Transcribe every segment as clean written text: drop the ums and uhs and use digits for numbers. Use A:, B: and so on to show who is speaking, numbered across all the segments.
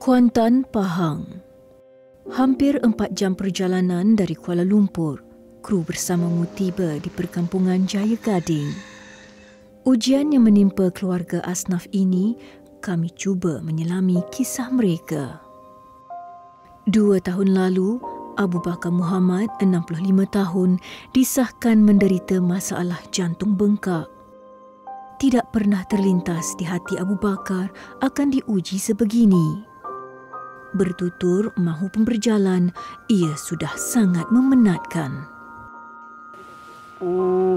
A: Kuantan, Pahang. Hampir 4 jam perjalanan dari Kuala Lumpur, kru bersamamu tiba di perkampungan Jaya Gading. Ujian yang menimpa keluarga asnaf ini, kami cuba menyelami kisah mereka. 2 tahun lalu, Abu Bakar Muhammad, 65 tahun, disahkan menderita masalah jantung bengkak. Tidak pernah terlintas di hati Abu Bakar akan diuji sebegini. Bertutur mahu berjalan, ia sudah sangat memenatkan.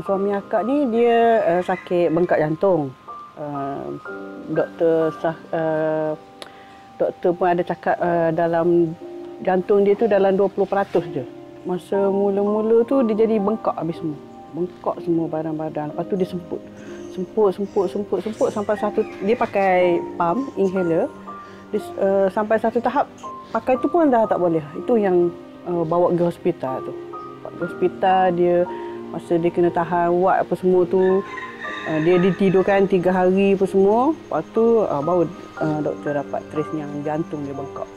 B: Suami akak ni dia sakit bengkak jantung. Doktor pun ada cakap dalam jantung dia tu dalam 20% je. Masa mula-mula tu dia jadi bengkak habis semua. Bengkak semua badan-badan. Lepas tu dia semput sampai satu dia pakai pump inhaler. Sampai satu tahap pakai tu pun dah tak boleh. Itu yang bawa pergi hospital tu. Di hospital dia masa dia kena tahan wad apa semua tu, dia ditidurkan 3 hari apa semua. Lepas tu baru doktor dapat trace yang jantung dia bengkak.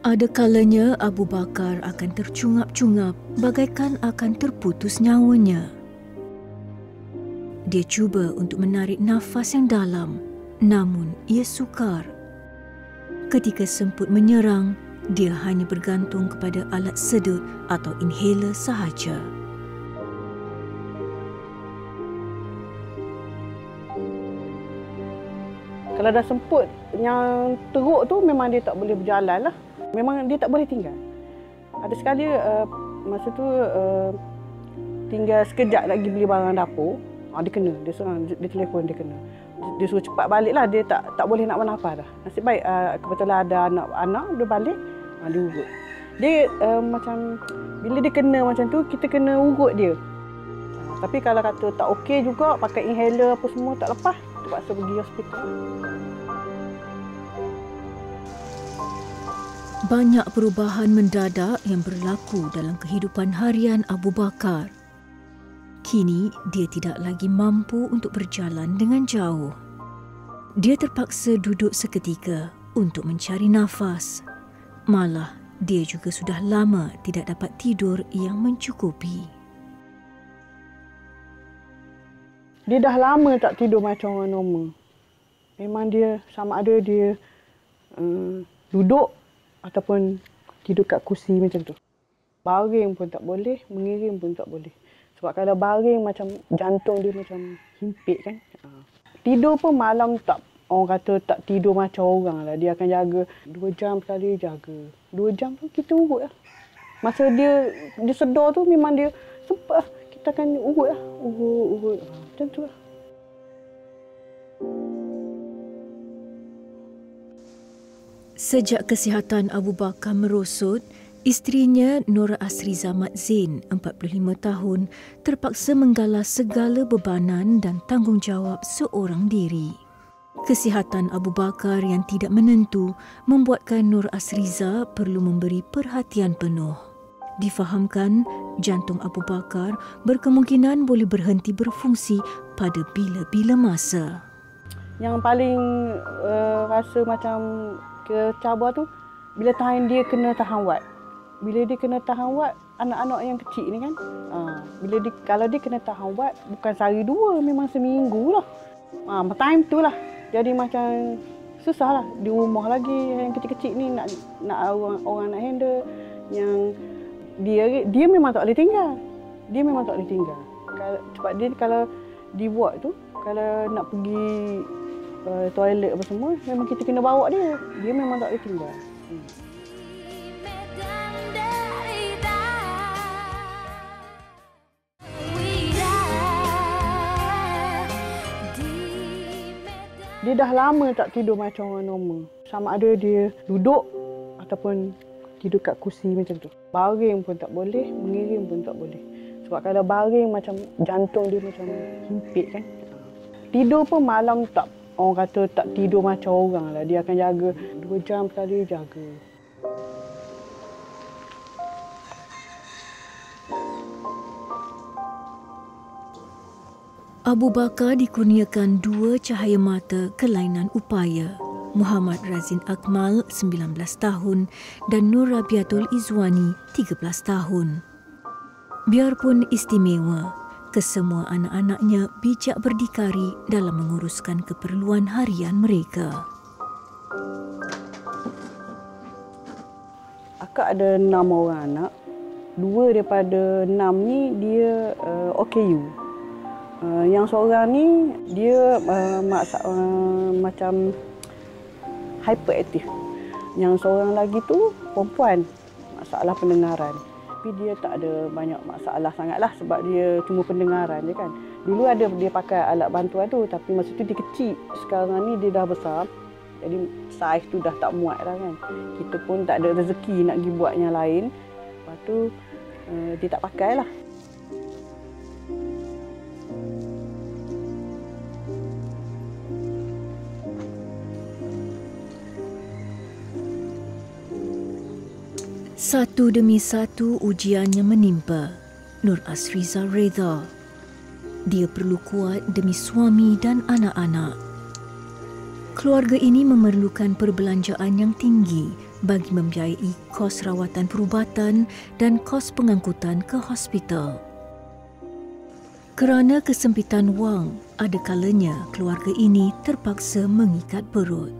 A: Ada kalanya Abu Bakar akan tercungap-cungap bagaikan akan terputus nyawanya. Dia cuba untuk menarik nafas yang dalam, namun ia sukar. Ketika semput menyerang, dia hanya bergantung kepada alat sedut atau inhaler sahaja.
B: Kalau dah semput yang teruk tu memang dia tak boleh berjalan lah. Memang dia tak boleh tinggal. Ada sekali masa tu tinggal sekejap lagi beli barang dapur. Dia kena, dia seorang, dia telefon dia kena. Dia suruh cepat balik lah, dia tak boleh nak bernafas dah. Nasib baik kebetulan ada anak-anak, dia balik, dia urut. Dia macam, bila dia kena macam tu, kita kena urut dia. Tapi kalau kata tak okey juga, pakai inhaler apa semua tak lepas, terpaksa pergi hospital.
A: Banyak perubahan mendadak yang berlaku dalam kehidupan harian Abu Bakar. Kini, dia tidak lagi mampu untuk berjalan dengan jauh. Dia terpaksa duduk seketika untuk mencari nafas. Malah, dia juga sudah lama tidak dapat tidur yang mencukupi.
B: Dia dah lama tak tidur macam orang normal. Memang dia sama ada dia duduk ataupun tidur kat kursi macam tu. Baring pun tak boleh, mengiring pun tak boleh. Sebab kalau baring macam jantung dia macam himpit kan. Tidur pun malam tak, orang kata tak tidur macam orang lah. Dia akan jaga 2 jam sekali jaga. 2 jam tu kita urut lah. Masa dia sedar tu memang dia sempat lah. Kita akan urut lah. Urut. Macam tu lah.
A: Sejak kesihatan Abu Bakar merosot, isterinya Nur Asriza Mat Zain, 45 tahun, terpaksa menggalas segala bebanan dan tanggungjawab seorang diri. Kesihatan Abu Bakar yang tidak menentu membuatkan Nur Asriza perlu memberi perhatian penuh. Difahamkan, jantung Abu Bakar berkemungkinan boleh berhenti berfungsi pada bila-bila masa.
B: Yang paling rasa macam kecabar tu, bila dia kena tahan wad. Bila dia kena tahan wad, anak-anak yang kecil ni kan, kalau dia kena tahan wad, bukan sehari 2, memang seminggu lah. Time tu lah. Jadi macam susah lah. Di rumah lagi, yang kecil-kecil ni nak orang nak handle. Yang dia memang tak boleh tinggal. Dia memang tak boleh tinggal. Sebab dia kalau dibuat tu, kalau nak pergi toilet apa semua, memang kita kena bawa dia. Dia memang tak boleh tinggal. Dia dah lama tak tidur macam orang normal. Sama ada dia duduk ataupun tidur kat kursi macam tu. Baring pun tak boleh, mengiring pun tak boleh. Sebab kalau baring macam jantung dia macam himpit kan. Tidur pun malam tak, orang kata tak tidur macam orang lah. Dia akan jaga 2 jam sekali jaga.
A: Abu Bakar dikurniakan 2 cahaya mata kelainan upaya. Muhammad Razin Akmal 19 tahun dan Nur Rabiatul Izwani 13 tahun. Biarpun istimewa, kesemua anak-anaknya bijak berdikari dalam menguruskan keperluan harian mereka.
B: Akak ada 6 orang anak. 2 daripada 6 ni dia OKU. Yang seorang ni dia macam hyperaktif. Yang seorang lagi tu perempuan, masalah pendengaran. Tapi dia tak ada banyak masalah sangatlah sebab dia cuma pendengaran je kan. Dulu ada dia pakai alat bantuan tu tapi masa tu dia kecil. Sekarang ni dia dah besar. Jadi saiz tu dah tak muat dah kan. Kita pun tak ada rezeki nak pergi buat yang lain. Lepas tu dia tak pakai lah.
A: Satu demi satu ujiannya menimpa Nur Asriza Reza. Dia perlu kuat demi suami dan anak-anak. Keluarga ini memerlukan perbelanjaan yang tinggi bagi membiayai kos rawatan perubatan dan kos pengangkutan ke hospital. Kerana kesempitan wang, ada kalanya keluarga ini terpaksa mengikat perut.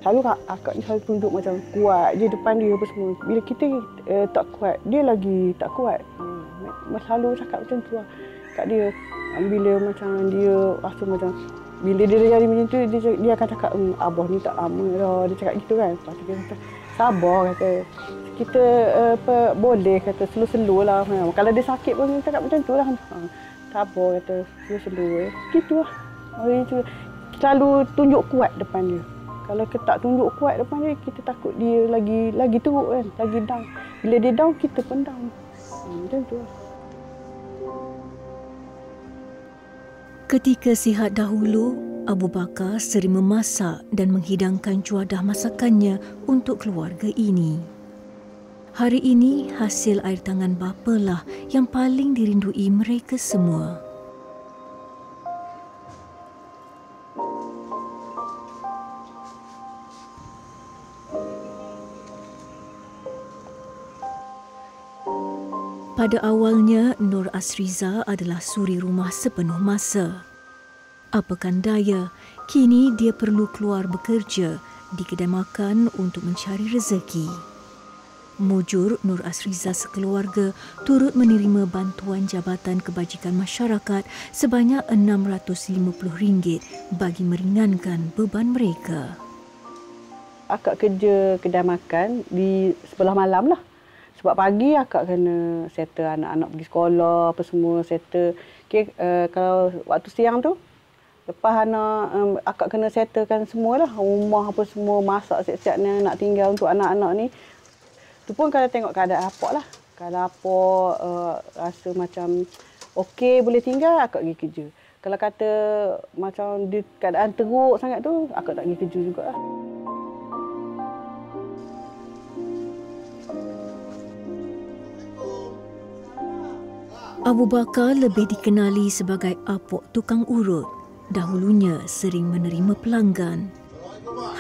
B: Selalu akak ni selalu tunjuk macam kuat je depan dia apa semua. Bila kita tak kuat, dia lagi tak kuat. Selalu cakap macam tu lah kat dia. Bila macam dia rasa macam, bila dia jadi macam tu, dia akan cakap, abah ni tak lama dah. Dia cakap gitu kan. Lepas tu dia kata, sabar kata. Kita boleh kata, slow-slow lah. Kalau dia sakit pun dia cakap macam tu lah. Sabar kata, slow-slow. Gitu lah. Selalu tunjuk kuat depan dia. Kalau kita tak tunjuk kuat depan dia, kita takut dia lagi teruk kan, lagi down. Bila dia down, kita pun down. Macam tu lah.
A: Ketika sihat dahulu, Abu Bakar sering memasak dan menghidangkan juadah masakannya untuk keluarga ini. Hari ini, hasil air tangan bapalah yang paling dirindui mereka semua. Pada awalnya, Nur Asriza adalah suri rumah sepenuh masa. Apakan daya, kini dia perlu keluar bekerja di kedai makan untuk mencari rezeki. Mujur Nur Asriza sekeluarga turut menerima bantuan Jabatan Kebajikan Masyarakat sebanyak RM650 bagi meringankan beban mereka.
B: Akak kerja kedai makan di sebelah malam lah. Sebab pagi akak kena settle anak-anak pergi sekolah, apa semua settle. Okay, kalau waktu siang tu, lepas akak kena settlekan semualah. Rumah apa semua, masak siap-siap ni nak tinggal untuk anak-anak ni. Tu pun kalau tengok keadaan apok lah. Kalau apok rasa macam okey boleh tinggal, akak pergi kerja. Kalau kata macam di keadaan teruk sangat tu, akak tak pergi kerja jugalah.
A: Abu Bakar lebih dikenali sebagai apok tukang urut. Dahulunya sering menerima pelanggan.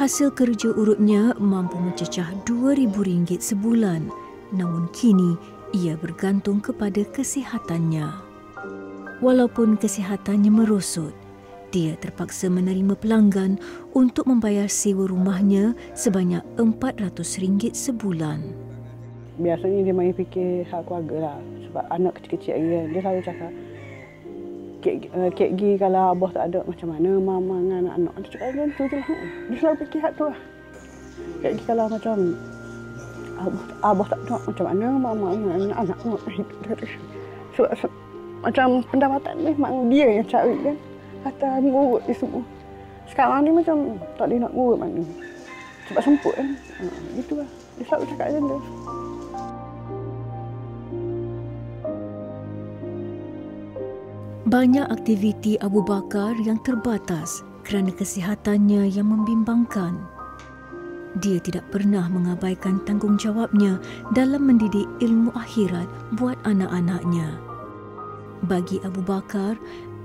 A: Hasil kerja urutnya mampu mencecah RM2,000 sebulan. Namun kini ia bergantung kepada kesihatannya. Walaupun kesihatannya merosot, dia terpaksa menerima pelanggan untuk membayar sewa rumahnya sebanyak RM400 sebulan.
B: Biasanya dia main fikir hak keluarga lah. Sebab anak kecil-kecil lagi kan. Dia selalu cakap, Kek Gi kalau abah tak ada macam mana mama dengan anak-anak. Dia cakap macam tu je lah. Dia selalu fikir hak tu lah. Kek Gi kalau macam abah tak ada macam mana mama dengan anak-anak. So, macam pendapatan ni memang dia yang cari kan. Hatta ngurut dia semua. Sekarang ni macam tak boleh nak ngurut mana. Sebab semput kan. Gitu lah. Dia selalu cakap macam tu.
A: Banyak aktiviti Abu Bakar yang terbatas kerana kesihatannya yang membimbangkan. Dia tidak pernah mengabaikan tanggungjawabnya dalam mendidik ilmu akhirat buat anak-anaknya. Bagi Abu Bakar,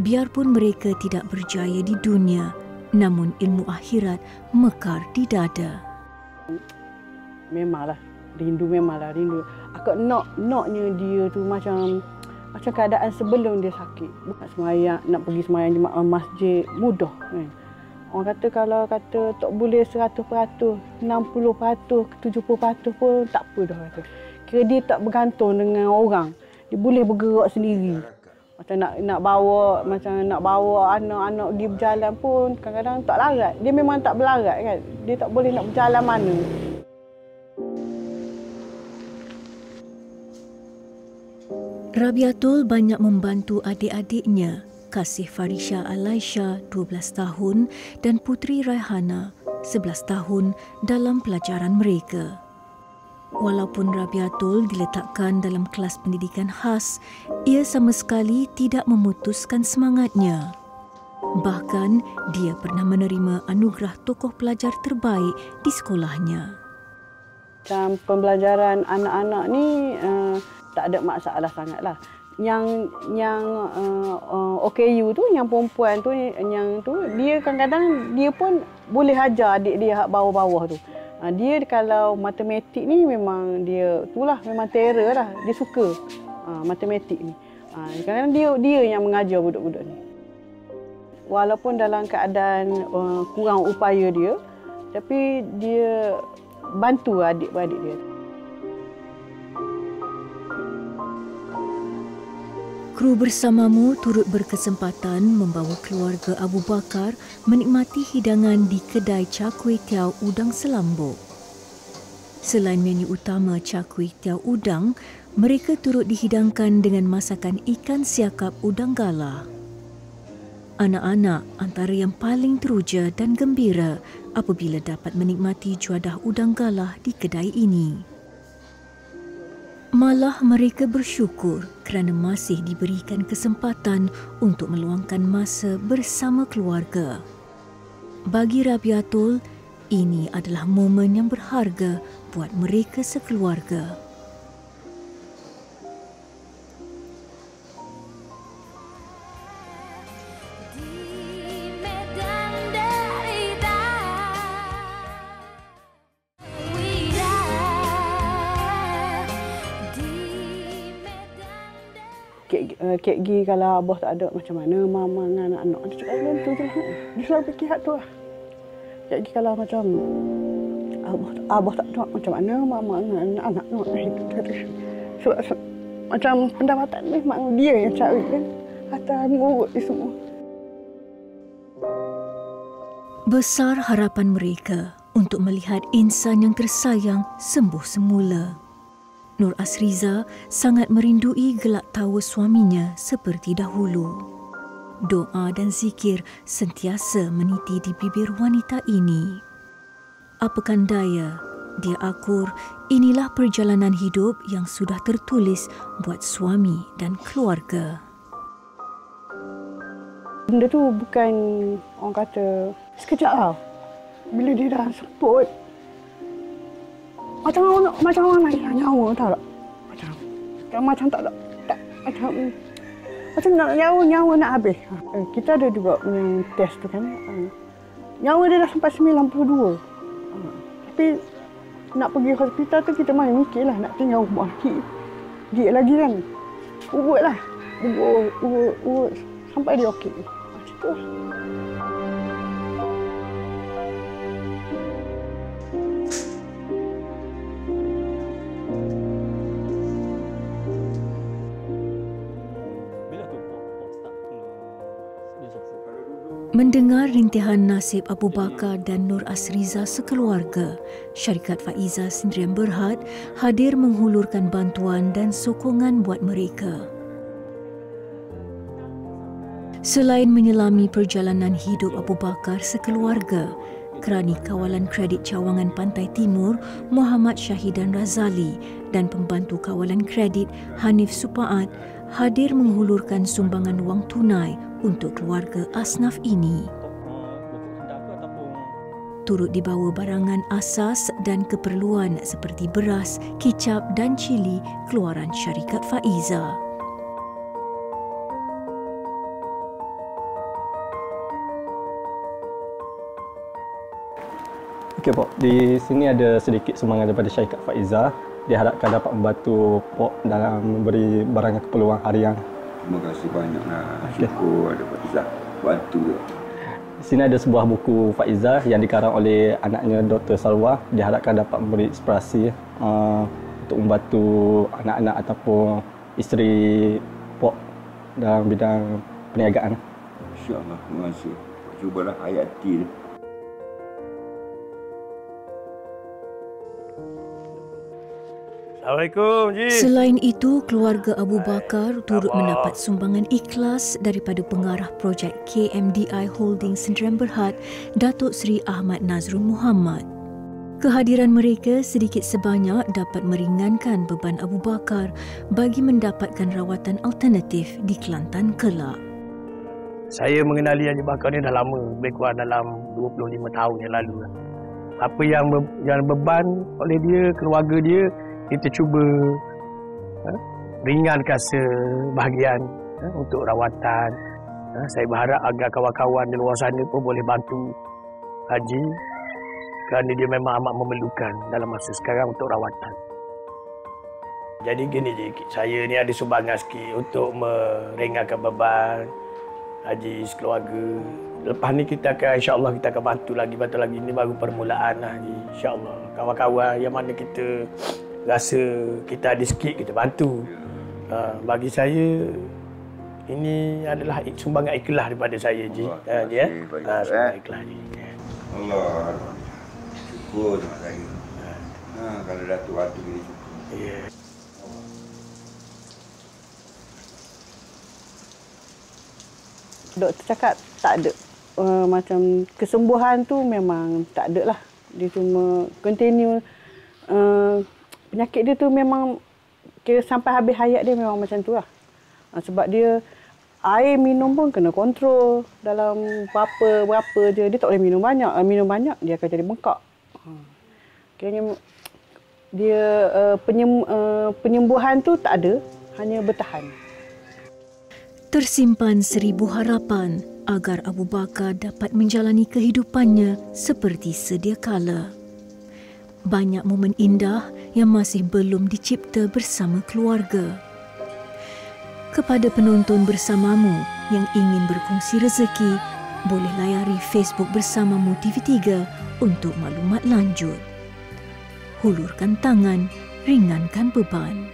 A: biarpun mereka tidak berjaya di dunia, namun ilmu akhirat mekar di dada.
B: Memanglah rindu, Akak naknya dia tu macam keadaan sebelum dia sakit. Nak semayang, nak pergi semayang jemaah masjid mudah kan. Orang kata kalau tak boleh 100%, 60%, 70% pun tak apa dah kata. Kira dia tak bergantung dengan orang. Dia boleh bergerak sendiri. Macam nak bawa anak-anak pergi berjalan pun kadang-kadang tak larat. Dia memang tak berlarat kan. Dia tak boleh nak berjalan mana.
A: Rabiatul banyak membantu adik-adiknya, Kasih Farisha Alaisha 12 tahun dan Putri Raihana 11 tahun dalam pelajaran mereka. Walaupun Rabiatul diletakkan dalam kelas pendidikan khas, ia sama sekali tidak memutuskan semangatnya. Bahkan, dia pernah menerima anugerah tokoh pelajar terbaik di sekolahnya.
B: Dalam pembelajaran anak-anak ni tak ada masalah sangatlah. Yang OKU tu, yang perempuan tu, dia kadang-kadang dia pun boleh ajar adik dia hak bawah-bawah tu. Dia kalau matematik ni memang dia itulah memang terror lah. Dia suka matematik ni. Kadang-kadang dia yang mengajar budak-budak ni. Walaupun dalam keadaan kurang upaya dia, tapi dia bantu adik-beradik dia.
A: Kru bersamamu turut berkesempatan membawa keluarga Abu Bakar menikmati hidangan di kedai Char Kway Teow Udang Selambuk. Selain menu utama Char Kway Teow Udang, mereka turut dihidangkan dengan masakan ikan siakap udang galah. Anak-anak antara yang paling teruja dan gembira apabila dapat menikmati juadah udang galah di kedai ini. Malah mereka bersyukur kerana masih diberikan kesempatan untuk meluangkan masa bersama keluarga. Bagi Rabiatul, ini adalah momen yang berharga buat mereka sekeluarga.
B: Kek Gi kalau abah tak ada macam mana mama dengan anak-anak dia cakap tu je lah. Dia selalu fikir hak tu lah. Kek Gi kalau macam abah tak ada macam mana mama dengan anak-anak nak hidup dia. Sebab macam pendapatan memang dia yang cari kan. Atas mengurut ni semua.
A: Besar harapan mereka untuk melihat insan yang tersayang sembuh semula. Nur Asriza sangat merindui gelak tawa suaminya seperti dahulu. Doa dan zikir sentiasa meniti di bibir wanita ini. Apakan daya, dia akur inilah perjalanan hidup yang sudah tertulis buat suami dan keluarga.
B: Benda tu bukan orang kata sekejap lah. Bila dia dah semput, macam orang lain nyawa tahu tak? Macam tak macam nak nyawa nak habis. Kita ada juga yang test tu kan. Nyawa dia dah sampai 92. Tapi nak pergi hospital tu kita main mikirlah nak tinggal rumah dia lagi kan. Urutlah. Urut sampai dia okey. Macam tu lah.
A: Mendengar rintihan nasib Abu Bakar dan Nur Asriza sekeluarga, Syarikat Faiza Sendirian Berhad hadir menghulurkan bantuan dan sokongan buat mereka. Selain menyelami perjalanan hidup Abu Bakar sekeluarga, Kerani Kawalan Kredit Cawangan Pantai Timur Muhammad Syahidan Razali dan Pembantu Kawalan Kredit Hanif Supaat hadir menghulurkan sumbangan wang tunai untuk keluarga asnaf ini. Turut dibawa barangan asas dan keperluan seperti beras, kicap dan cili keluaran Syarikat Faiza.
C: Okey, Pok. Di sini ada sedikit sumbangan daripada Syarikat Faizah. Diharapkan dapat membantu Pok dalam memberi barangan keperluan harian.
D: Terima kasih banyaklah. Syukur ada Faizah bantu.
C: Di sini ada sebuah buku Faizah yang dikarang oleh anaknya Dr. Salwa. Diharapkan dapat memberi inspirasi untuk membantu anak-anak ataupun isteri Pok dalam bidang perniagaan.
D: InsyaAllah, terima kasih. Cubalah hayati.
E: Assalamualaikum, Ji.
A: Selain itu, keluarga Abu Bakar turut mendapat sumbangan ikhlas daripada pengarah projek KMDI Holding Sdn Bhd, Datuk Seri Ahmad Nazrul Muhammad. Kehadiran mereka sedikit sebanyak dapat meringankan beban Abu Bakar bagi mendapatkan rawatan alternatif di Kelantan kelak.
E: Saya mengenali Haji Bakar ni dah lama, lebih kurang dalam 25 tahun yang lalu. Apa yang beban oleh dia, keluarga dia, kita cuba ringankan sebahagian untuk rawatan. Saya berharap agar kawan-kawan di luar sana pun boleh bantu Haji kerana dia memang amat memerlukan dalam masa sekarang untuk rawatan. Jadi gini je, saya ni ada sumbangan sikit untuk meringankan beban Haji sekeluarga. Lepas ni kita akan, insya-Allah kita akan bantu lagi. Ini baru permulaan lah, insya-Allah. Kawan-kawan yang mana kita rasa kita ada sikit, kita bantu. Bagi saya, ini adalah sumbangan ikhlas daripada saya, Ji. Sumbangan ikhlas, Ji.
D: Allah, syukur sama saya. Kalau Datuk bantu ni syukur.
E: Ya.
B: Doktor cakap tak ada. Macam kesembuhan tu memang tak ada lah. Dia cuma continue. Penyakit dia tu memang kira sampai habis hayat dia memang macam tu lah. Sebab dia air minum pun kena kontrol. Dalam berapa je. Dia tak boleh minum banyak. Minum banyak dia akan jadi bengkak. Kiranya dia penyembuhan tu tak ada. Hanya bertahan.
A: Tersimpan 1000 harapan agar Abu Bakar dapat menjalani kehidupannya seperti sedia kala. Banyak momen indah yang masih belum dicipta bersama keluarga. Kepada penonton bersamamu yang ingin berkongsi rezeki, boleh layari Facebook bersamamu TV3 untuk maklumat lanjut. Hulurkan tangan, ringankan beban.